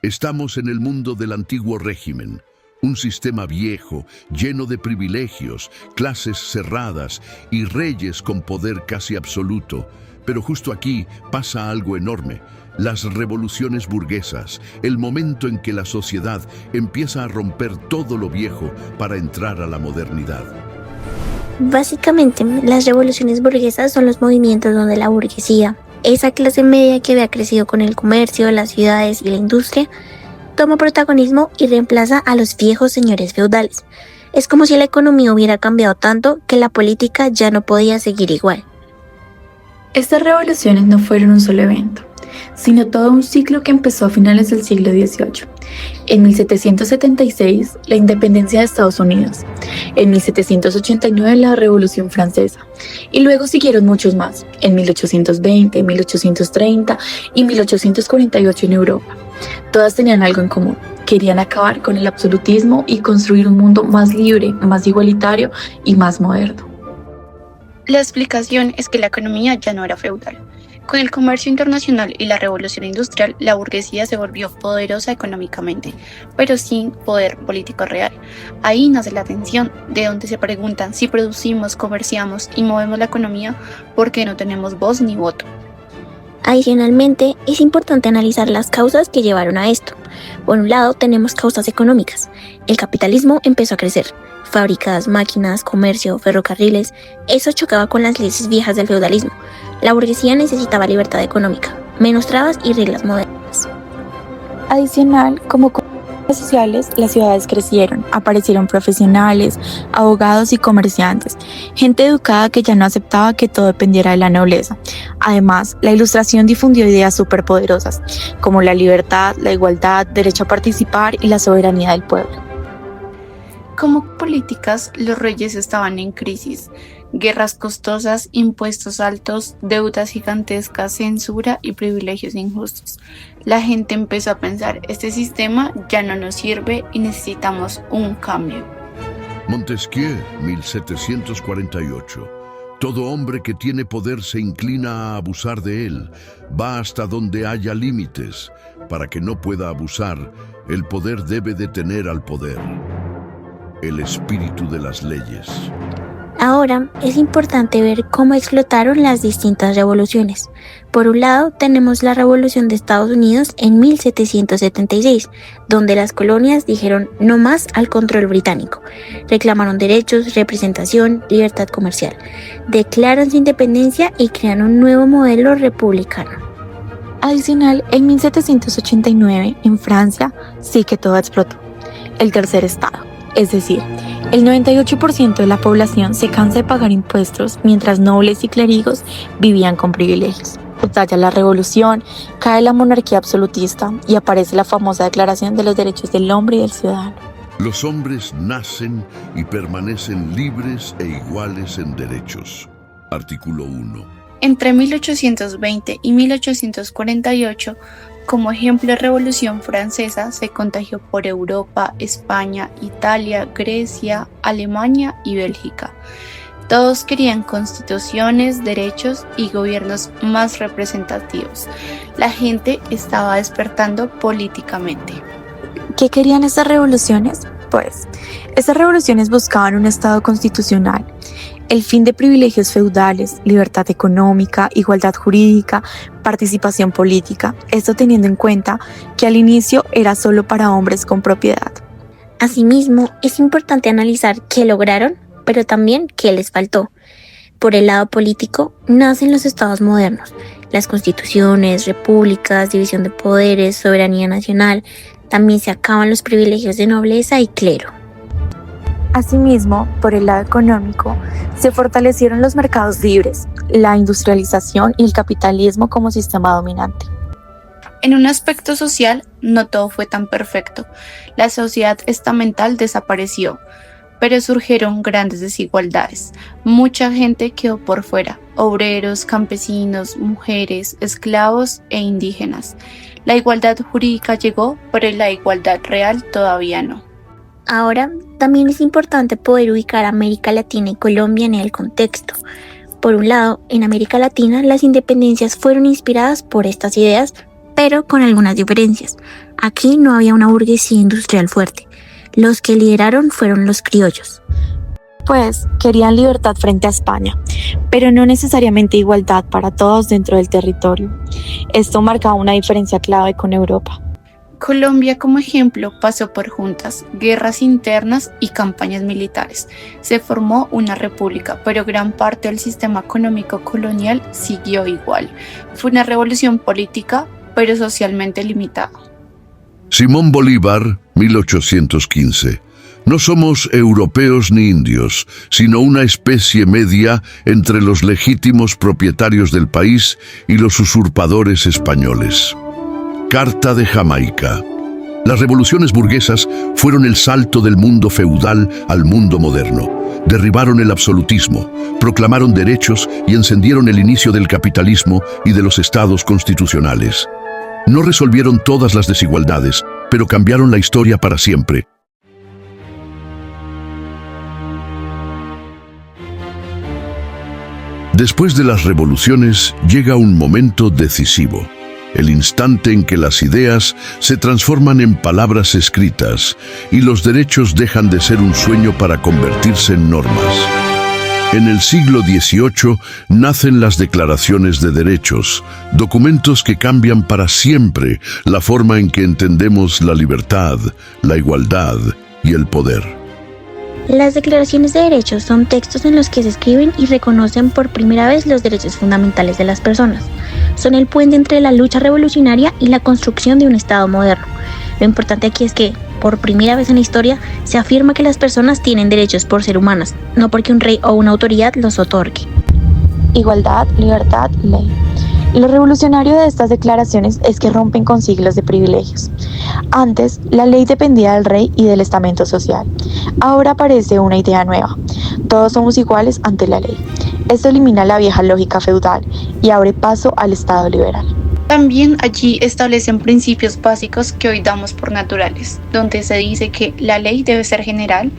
Estamos en el mundo del antiguo régimen, un sistema viejo, lleno de privilegios, clases cerradas y reyes con poder casi absoluto. Pero justo aquí pasa algo enorme: las revoluciones burguesas, el momento en que la sociedad empieza a romper todo lo viejo para entrar a la modernidad. Básicamente, las revoluciones burguesas son los movimientos donde la burguesía, esa clase media que había crecido con el comercio, las ciudades y la industria, toma protagonismo y reemplaza a los viejos señores feudales. Es como si la economía hubiera cambiado tanto que la política ya no podía seguir igual. Estas revoluciones no fueron un solo evento, sino todo un ciclo que empezó a finales del siglo XVIII. En 1776, la independencia de Estados Unidos. En 1789, la Revolución Francesa. Y luego siguieron muchos más, en 1820, 1830 y 1848 en Europa. Todas tenían algo en común: querían acabar con el absolutismo y construir un mundo más libre, más igualitario y más moderno. La explicación es que la economía ya no era feudal. Con el comercio internacional y la revolución industrial, la burguesía se volvió poderosa económicamente, pero sin poder político real. Ahí nace la tensión, de donde se preguntan: si producimos, comerciamos y movemos la economía, ¿por qué no tenemos voz ni voto? Adicionalmente, es importante analizar las causas que llevaron a esto. Por un lado, tenemos causas económicas. El capitalismo empezó a crecer. Fábricas, máquinas, comercio, ferrocarriles. Eso chocaba con las leyes viejas del feudalismo. La burguesía necesitaba libertad económica, menos trabas y reglas modernas. Adicional, como sociales, las ciudades crecieron, aparecieron profesionales, abogados y comerciantes, gente educada que ya no aceptaba que todo dependiera de la nobleza. Además, la Ilustración difundió ideas superpoderosas, como la libertad, la igualdad, derecho a participar y la soberanía del pueblo. Como políticas, los reyes estaban en crisis: guerras costosas, impuestos altos, deudas gigantescas, censura y privilegios injustos. La gente empezó a pensar: este sistema ya no nos sirve y necesitamos un cambio. Montesquieu, 1748. Todo hombre que tiene poder se inclina a abusar de él. Va hasta donde haya límites. Para que no pueda abusar, el poder debe detener al poder. El espíritu de las leyes. Ahora es importante ver cómo explotaron las distintas revoluciones. Por un lado, tenemos la Revolución de Estados Unidos en 1776, donde las colonias dijeron no más al control británico. Reclamaron derechos, representación, libertad comercial. Declaran su independencia y crean un nuevo modelo republicano. Adicional, en 1789, en Francia, sí que todo explotó. El tercer estado. Es decir, el 98% de la población se cansa de pagar impuestos, mientras nobles y clérigos vivían con privilegios. Estalla la revolución, cae la monarquía absolutista y aparece la famosa Declaración de los Derechos del Hombre y del Ciudadano. Los hombres nacen y permanecen libres e iguales en derechos. Artículo 1. Entre 1820 y 1848, como ejemplo de Revolución Francesa, se contagió por Europa, España, Italia, Grecia, Alemania y Bélgica. Todos querían constituciones, derechos y gobiernos más representativos. La gente estaba despertando políticamente. ¿Qué querían estas revoluciones? Pues, estas revoluciones buscaban un Estado constitucional, el fin de privilegios feudales, libertad económica, igualdad jurídica, participación política, esto teniendo en cuenta que al inicio era solo para hombres con propiedad. Asimismo, es importante analizar qué lograron, pero también qué les faltó. Por el lado político, nacen los estados modernos, las constituciones, repúblicas, división de poderes, soberanía nacional. También se acaban los privilegios de nobleza y clero. Asimismo, por el lado económico, se fortalecieron los mercados libres, la industrialización y el capitalismo como sistema dominante. En un aspecto social, no todo fue tan perfecto. La sociedad estamental desapareció, pero surgieron grandes desigualdades. Mucha gente quedó por fuera: obreros, campesinos, mujeres, esclavos e indígenas. La igualdad jurídica llegó, pero la igualdad real todavía no. Ahora, también es importante poder ubicar a América Latina y Colombia en el contexto. Por un lado, en América Latina las independencias fueron inspiradas por estas ideas, pero con algunas diferencias. Aquí no había una burguesía industrial fuerte. Los que lideraron fueron los criollos. Pues querían libertad frente a España, pero no necesariamente igualdad para todos dentro del territorio. Esto marcaba una diferencia clave con Europa. Colombia, como ejemplo, pasó por juntas, guerras internas y campañas militares. Se formó una república, pero gran parte del sistema económico colonial siguió igual. Fue una revolución política, pero socialmente limitada. Simón Bolívar, 1815. No somos europeos ni indios, sino una especie media entre los legítimos propietarios del país y los usurpadores españoles. Carta de Jamaica. Las revoluciones burguesas fueron el salto del mundo feudal al mundo moderno. Derribaron el absolutismo, proclamaron derechos y encendieron el inicio del capitalismo y de los estados constitucionales. No resolvieron todas las desigualdades, pero cambiaron la historia para siempre. Después de las revoluciones llega un momento decisivo, el instante en que las ideas se transforman en palabras escritas y los derechos dejan de ser un sueño para convertirse en normas. En el siglo XVIII nacen las declaraciones de derechos, documentos que cambian para siempre la forma en que entendemos la libertad, la igualdad y el poder. Las declaraciones de derechos son textos en los que se escriben y reconocen por primera vez los derechos fundamentales de las personas. Son el puente entre la lucha revolucionaria y la construcción de un Estado moderno. Lo importante aquí es que, por primera vez en la historia, se afirma que las personas tienen derechos por ser humanas, no porque un rey o una autoridad los otorgue. Igualdad, libertad, ley. Lo revolucionario de estas declaraciones es que rompen con siglos de privilegios. Antes, la ley dependía del rey y del estamento social. Ahora aparece una idea nueva. Todos somos iguales ante la ley. Esto elimina la vieja lógica feudal y abre paso al Estado liberal. También allí establecen principios básicos que hoy damos por naturales, donde se dice que la ley debe ser general,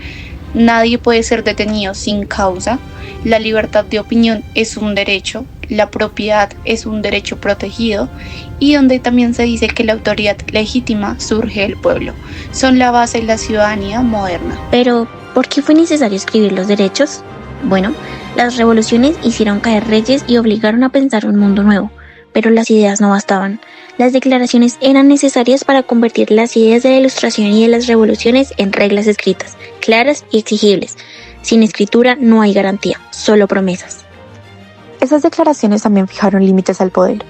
nadie puede ser detenido sin causa, la libertad de opinión es un derecho, la propiedad es un derecho protegido y donde también se dice que la autoridad legítima surge del pueblo. Son la base de la ciudadanía moderna. Pero, ¿por qué fue necesario escribir los derechos? Bueno, las revoluciones hicieron caer reyes y obligaron a pensar un mundo nuevo, pero las ideas no bastaban. Las declaraciones eran necesarias para convertir las ideas de la Ilustración y de las revoluciones en reglas escritas, claras y exigibles. Sin escritura no hay garantía, solo promesas. Esas declaraciones también fijaron límites al poder,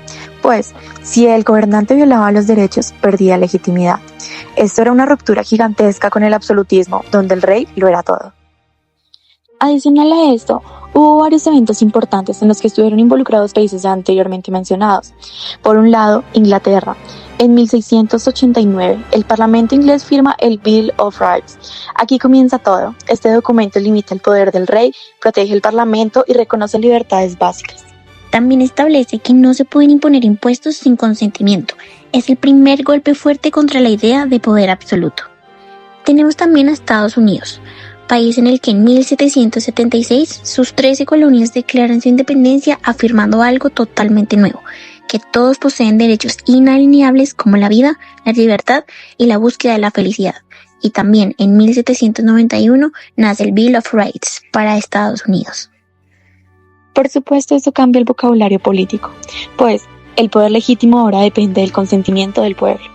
pues si el gobernante violaba los derechos, perdía legitimidad. Esto era una ruptura gigantesca con el absolutismo, donde el rey lo era todo. Adicional a esto, hubo varios eventos importantes en los que estuvieron involucrados países anteriormente mencionados. Por un lado, Inglaterra. En 1689, el Parlamento inglés firma el Bill of Rights. Aquí comienza todo. Este documento limita el poder del rey, protege el Parlamento y reconoce libertades básicas. También establece que no se pueden imponer impuestos sin consentimiento. Es el primer golpe fuerte contra la idea de poder absoluto. Tenemos también a Estados Unidos, país en el que en 1776 sus 13 colonias declaran su independencia afirmando algo totalmente nuevo, que todos poseen derechos inalienables como la vida, la libertad y la búsqueda de la felicidad. Y también en 1791 nace el Bill of Rights para Estados Unidos. Por supuesto, esto cambia el vocabulario político, pues el poder legítimo ahora depende del consentimiento del pueblo.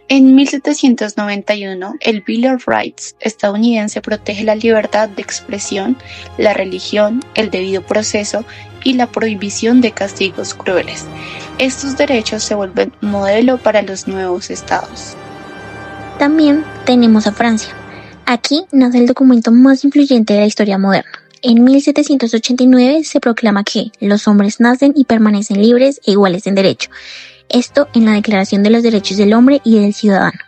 En 1791, el Bill of Rights estadounidense protege la libertad de expresión, la religión, el debido proceso y la prohibición de castigos crueles. Estos derechos se vuelven modelo para los nuevos estados. También tenemos a Francia. Aquí nace el documento más influyente de la historia moderna. En 1789 se proclama que los hombres nacen y permanecen libres e iguales en derecho. Esto en la Declaración de los Derechos del Hombre y del Ciudadano.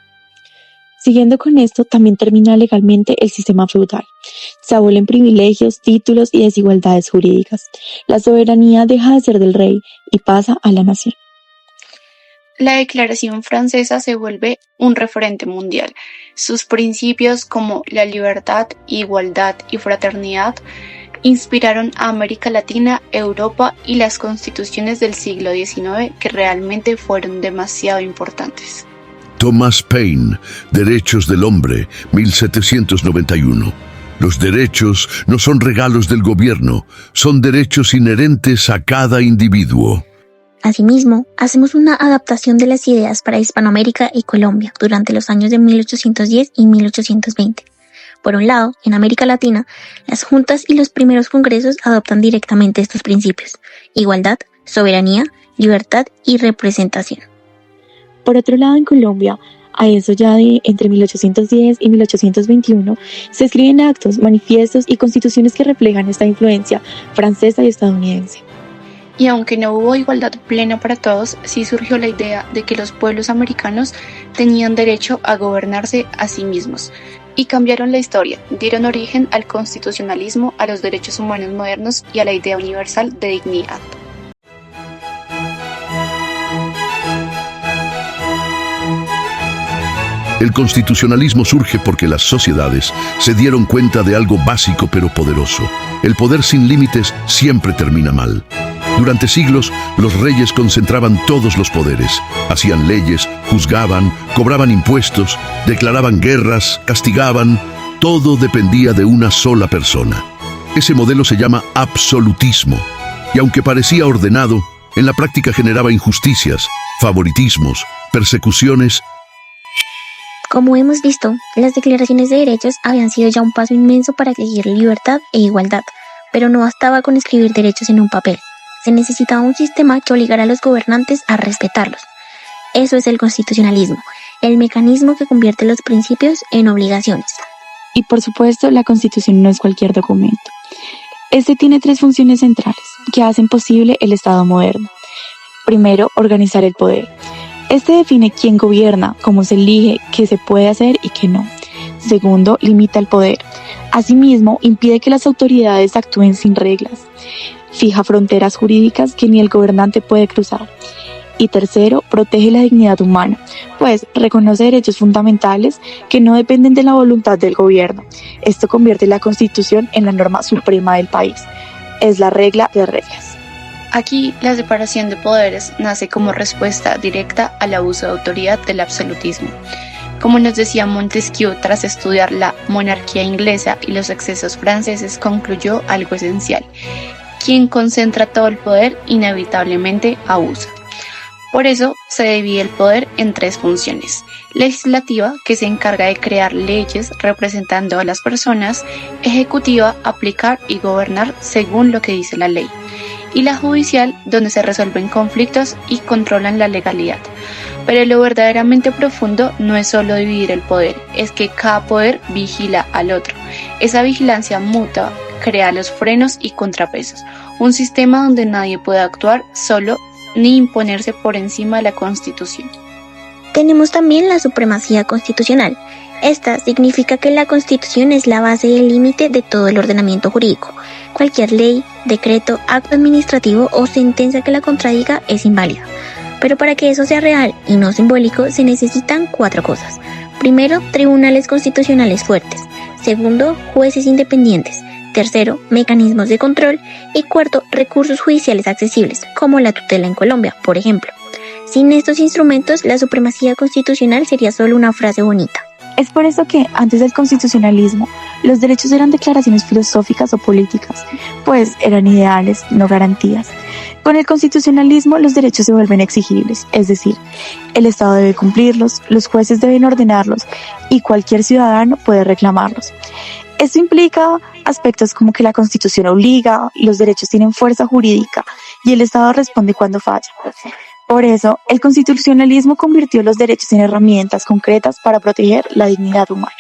Siguiendo con esto, también termina legalmente el sistema feudal. Se abolen privilegios, títulos y desigualdades jurídicas. La soberanía deja de ser del rey y pasa a la nación. La Declaración Francesa se vuelve un referente mundial. Sus principios como la libertad, igualdad y fraternidad inspiraron a América Latina, Europa y las constituciones del siglo XIX que realmente fueron demasiado importantes. Thomas Paine, Derechos del Hombre, 1791. Los derechos no son regalos del gobierno, son derechos inherentes a cada individuo. Asimismo, hacemos una adaptación de las ideas para Hispanoamérica y Colombia durante los años de 1810 y 1820. Por un lado, en América Latina, las juntas y los primeros congresos adoptan directamente estos principios: igualdad, soberanía, libertad y representación. Por otro lado, en Colombia, a eso ya de entre 1810 y 1821, se escriben actos, manifiestos y constituciones que reflejan esta influencia francesa y estadounidense. Y aunque no hubo igualdad plena para todos, sí surgió la idea de que los pueblos americanos tenían derecho a gobernarse a sí mismos. Y cambiaron la historia, dieron origen al constitucionalismo, a los derechos humanos modernos y a la idea universal de dignidad. El constitucionalismo surge porque las sociedades se dieron cuenta de algo básico pero poderoso. El poder sin límites siempre termina mal. Durante siglos, los reyes concentraban todos los poderes. Hacían leyes, juzgaban, cobraban impuestos, declaraban guerras, castigaban. Todo dependía de una sola persona. Ese modelo se llama absolutismo. Y aunque parecía ordenado, en la práctica generaba injusticias, favoritismos, persecuciones. Como hemos visto, las declaraciones de derechos habían sido ya un paso inmenso para exigir libertad e igualdad, pero no bastaba con escribir derechos en un papel. Se necesitaba un sistema que obligara a los gobernantes a respetarlos. Eso es el constitucionalismo, el mecanismo que convierte los principios en obligaciones. Y por supuesto, la Constitución no es cualquier documento. Este tiene 3 funciones centrales que hacen posible el Estado moderno. Primero, organizar el poder. Este define quién gobierna, cómo se elige, qué se puede hacer y qué no. Segundo, limita el poder. Asimismo, impide que las autoridades actúen sin reglas. Fija fronteras jurídicas que ni el gobernante puede cruzar. Y tercero, protege la dignidad humana, pues reconoce derechos fundamentales que no dependen de la voluntad del gobierno. Esto convierte la Constitución en la norma suprema del país. Es la regla de reglas. Aquí, la separación de poderes nace como respuesta directa al abuso de autoridad del absolutismo. Como nos decía Montesquieu, tras estudiar la monarquía inglesa y los excesos franceses, concluyó algo esencial: quien concentra todo el poder inevitablemente abusa. Por eso se divide el poder en 3 funciones: legislativa, que se encarga de crear leyes representando a las personas; ejecutiva, aplicar y gobernar según lo que dice la ley; y la judicial, donde se resuelven conflictos y controlan la legalidad. Pero lo verdaderamente profundo no es solo dividir el poder, es que cada poder vigila al otro. Esa vigilancia mutua crea los frenos y contrapesos, un sistema donde nadie puede actuar solo ni imponerse por encima de la Constitución. Tenemos también la supremacía constitucional. Esta significa que la Constitución es la base y el límite de todo el ordenamiento jurídico. Cualquier ley, decreto, acto administrativo o sentencia que la contradiga es inválida. Pero para que eso sea real y no simbólico, se necesitan 4 cosas. Primero, tribunales constitucionales fuertes. Segundo, jueces independientes. Tercero, mecanismos de control. Y cuarto, recursos judiciales accesibles, como la tutela en Colombia, por ejemplo. Sin estos instrumentos, la supremacía constitucional sería solo una frase bonita. Es por eso que, antes del constitucionalismo, los derechos eran declaraciones filosóficas o políticas, pues eran ideales, no garantías. Con el constitucionalismo, los derechos se vuelven exigibles, es decir, el Estado debe cumplirlos, los jueces deben ordenarlos y cualquier ciudadano puede reclamarlos. Esto implica aspectos como que la Constitución obliga, los derechos tienen fuerza jurídica y el Estado responde cuando falla. Por eso, el constitucionalismo convirtió los derechos en herramientas concretas para proteger la dignidad humana.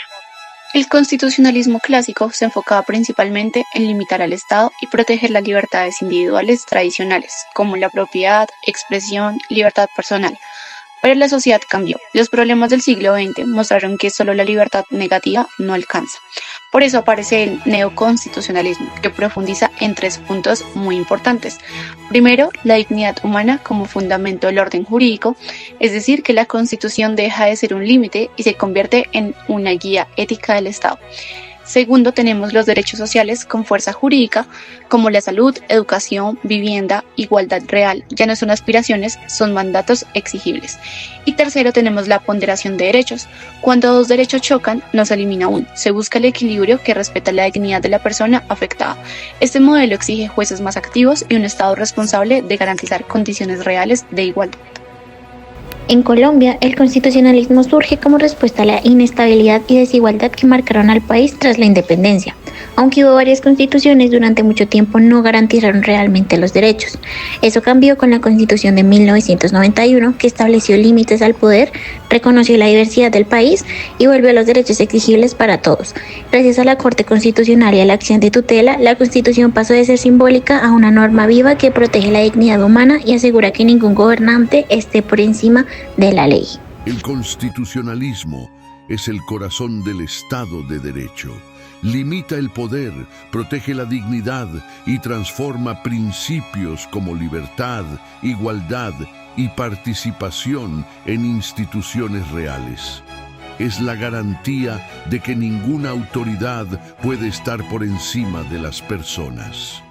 El constitucionalismo clásico se enfocaba principalmente en limitar al Estado y proteger las libertades individuales tradicionales, como la propiedad, expresión, libertad personal. Pero la sociedad cambió. Los problemas del siglo XX mostraron que solo la libertad negativa no alcanza. Por eso aparece el neoconstitucionalismo, que profundiza en 3 puntos muy importantes. Primero, la dignidad humana como fundamento del orden jurídico, es decir, que la Constitución deja de ser un límite y se convierte en una guía ética del Estado. Segundo, tenemos los derechos sociales con fuerza jurídica, como la salud, educación, vivienda, igualdad real. Ya no son aspiraciones, son mandatos exigibles. Y tercero, tenemos la ponderación de derechos. Cuando dos derechos chocan, no se elimina uno. Se busca el equilibrio que respeta la dignidad de la persona afectada. Este modelo exige jueces más activos y un Estado responsable de garantizar condiciones reales de igualdad. En Colombia, el constitucionalismo surge como respuesta a la inestabilidad y desigualdad que marcaron al país tras la independencia, aunque hubo varias constituciones durante mucho tiempo no garantizaron realmente los derechos. Eso cambió con la Constitución de 1991, que estableció límites al poder, reconoció la diversidad del país y volvió a los derechos exigibles para todos. Gracias a la Corte Constitucional y a la acción de tutela, la Constitución pasó de ser simbólica a una norma viva que protege la dignidad humana y asegura que ningún gobernante esté por encima de la ley. El constitucionalismo es el corazón del Estado de Derecho. Limita el poder, protege la dignidad y transforma principios como libertad, igualdad y participación en instituciones reales. Es la garantía de que ninguna autoridad puede estar por encima de las personas.